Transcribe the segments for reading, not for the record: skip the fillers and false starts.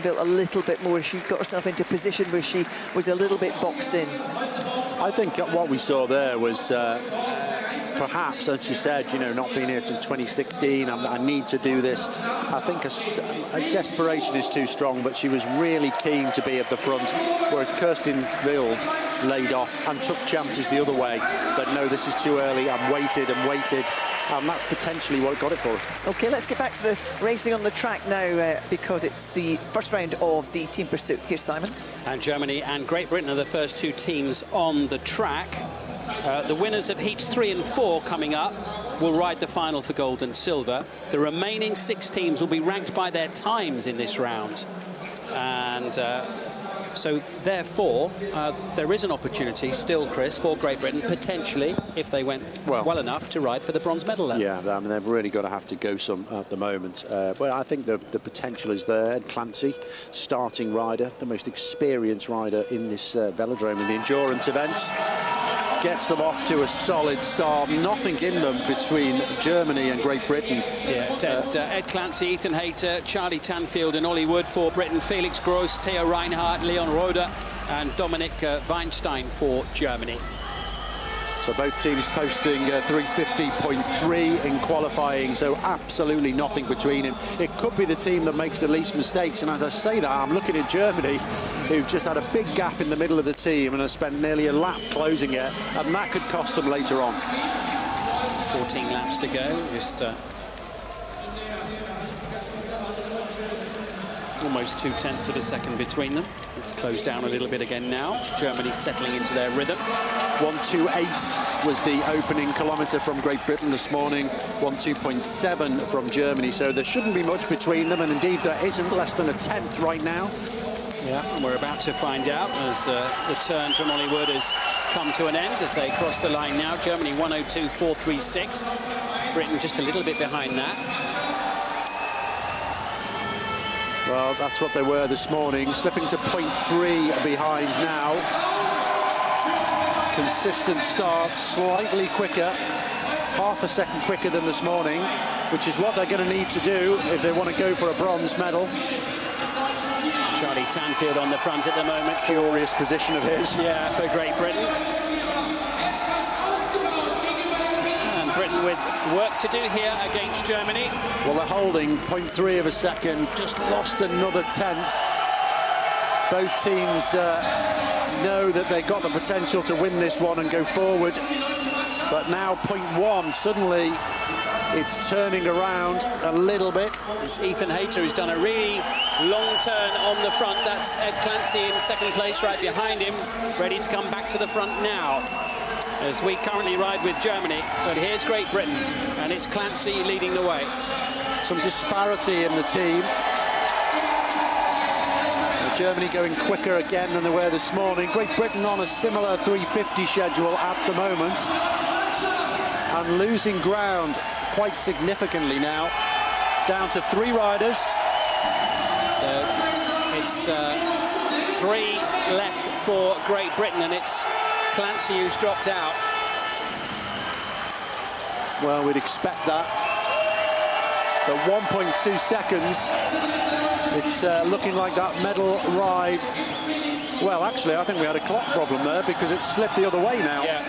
built a little bit more. She got herself into a position where she was a little bit boxed in. I think what we saw there was perhaps, as you said, you know, not being here since 2016, I need to do this. I think a desperation is too strong, but she was really keen to be at the front, whereas Kirsten Wild laid off and took chances the other way. But no, this is too early, and waited, and that's potentially what got it for her. OK, let's get back to the racing on the track now, because it's the first round of the team pursuit. Here's Simon. And Germany and Great Britain are the first two teams on the track. The winners of heats 3 and 4 coming up will ride the final for gold and silver. The remaining 6 teams will be ranked by their times in this round. And so, therefore, there is an opportunity still, Chris, for Great Britain, potentially, if they went well enough, to ride for the bronze medal there. Yeah, I mean, they've really got to have to go some at the moment. But I think the potential is there. Ed Clancy, starting rider, the most experienced rider in this velodrome in the endurance events. Gets them off to a solid start. Nothing in them between Germany and Great Britain. Yeah, it's Ed Clancy, Ethan Hayter, Charlie Tanfield and Ollie Wood for Britain, Felix Gross, Theo Reinhardt, Leon Roeder and Dominic Weinstein for Germany. So both teams posting 350.3 in qualifying, so absolutely nothing between them. It could be the team that makes the least mistakes, and as I say that, I'm looking at Germany, who've just had a big gap in the middle of the team and have spent nearly a lap closing it, and that could cost them later on. 14 laps to go, just almost 0.2 of a second between them. It's closed down a little bit again now. Germany settling into their rhythm. 1:28 was the opening kilometre from Great Britain this morning. 1:2.7 from Germany. So there shouldn't be much between them, and indeed there isn't. Less than a tenth right now. Yeah, and we're about to find out as the turn from Ollie Wood has come to an end as they cross the line now. Germany 1:02.436. Britain just a little bit behind that. Well, that's what they were this morning, slipping to 0.3 behind now. Consistent start, slightly quicker, half a second quicker than this morning, which is what they're going to need to do if they want to go for a bronze medal. Charlie Tanfield on the front at the moment. Curious position of his. Yeah, for Great Britain. Britain with work to do here against Germany. Well, they're holding 0.3 of a second, just lost another tenth. Both teams know that they've got the potential to win this one and go forward. But now 0.1, suddenly it's turning around a little bit. It's Ethan Hayter who's done a really long turn on the front. That's Ed Clancy in second place right behind him, ready to come back to the front now, as we currently ride with Germany. But here's Great Britain, and it's Clancy leading the way. Some disparity in the team. Germany going quicker again than they were this morning. Great Britain on a similar 350 schedule at the moment, and losing ground quite significantly now, down to 3 riders. So it's 3 left for Great Britain, and it's Clancy who's dropped out. Well, we'd expect that. At 1.2 seconds, it's looking like that medal ride. Well, actually, I think we had a clock problem there because it's slipped the other way now. Yeah.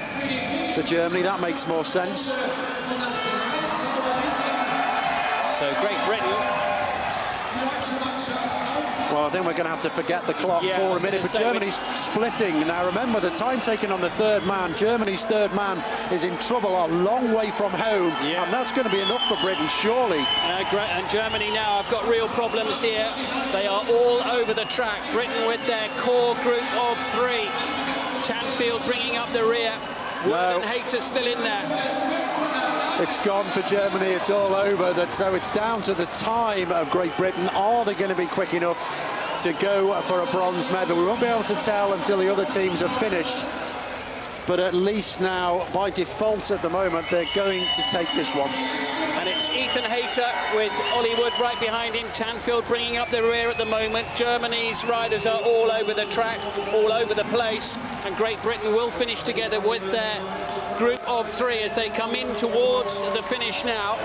For Germany, that makes more sense. So Great Britain. Well, I think we're going to have to forget the clock for a minute, but Germany's splitting. Now, remember, the time taken on the third man, Germany's third man is in trouble a long way from home, and that's going to be enough for Britain, surely. And Germany now have got real problems here. They are all over the track. Britain with their core group of 3. Tanfield bringing up the rear. Wood and Hayter still in there. It's gone for Germany, it's all over. So it's down to the time of Great Britain. Are they going to be quick enough to go for a bronze medal? We won't be able to tell until the other teams have finished. But at least now, by default at the moment, they're going to take this one. And it's Ethan Hayter with Ollie Wood right behind him. Tanfield bringing up the rear at the moment. Germany's riders are all over the track, all over the place. And Great Britain will finish together with their group of 3 as they come in towards the finish now.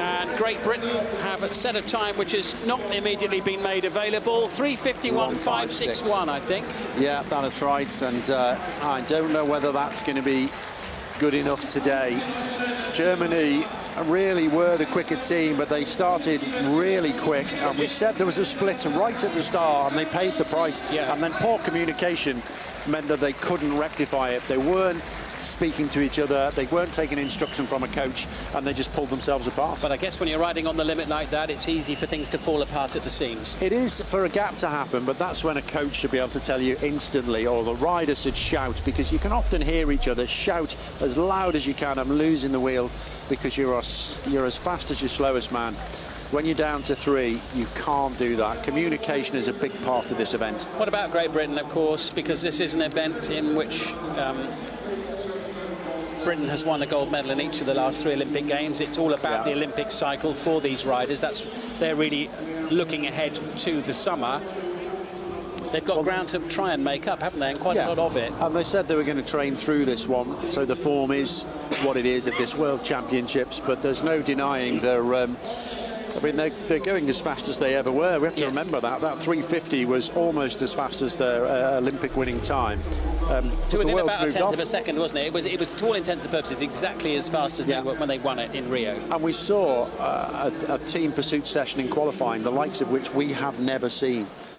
And Great Britain have set a time which has not immediately been made available. 3:51.561, I think. Yeah, that's right. And I don't know whether that's going to be good enough today. Germany really were the quicker team, but they started really quick. And we said there was a split right at the start, and they paid the price. Yeah. And then poor communication meant that they couldn't rectify it. They weren't speaking to each other, they weren't taking instruction from a coach, and they just pulled themselves apart. But I guess when you're riding on the limit like that, it's easy for things to fall apart at the seams. It is for a gap to happen, but that's when a coach should be able to tell you instantly, or the rider should shout, because you can often hear each other shout as loud as you can, I'm losing the wheel, because you're as fast as your slowest man. When you're down to 3, you can't do that. Communication is a big part of this event. What about Great Britain, of course, because this is an event in which Britain has won a gold medal in each of the last 3 Olympic Games. It's all about the Olympic cycle for these riders. They're really looking ahead to the summer. They've got ground to try and make up, haven't they? And quite a lot of it. And they said they were going to train through this one, so the form is what it is at this World Championships, but there's no denying they're going as fast as they ever were. We have to remember that 3:50 was almost as fast as their Olympic winning time. To within about a tenth of a second, wasn't it? It was to all intents and purposes exactly as fast as they were when they won it in Rio. And we saw a team pursuit session in qualifying, the likes of which we have never seen.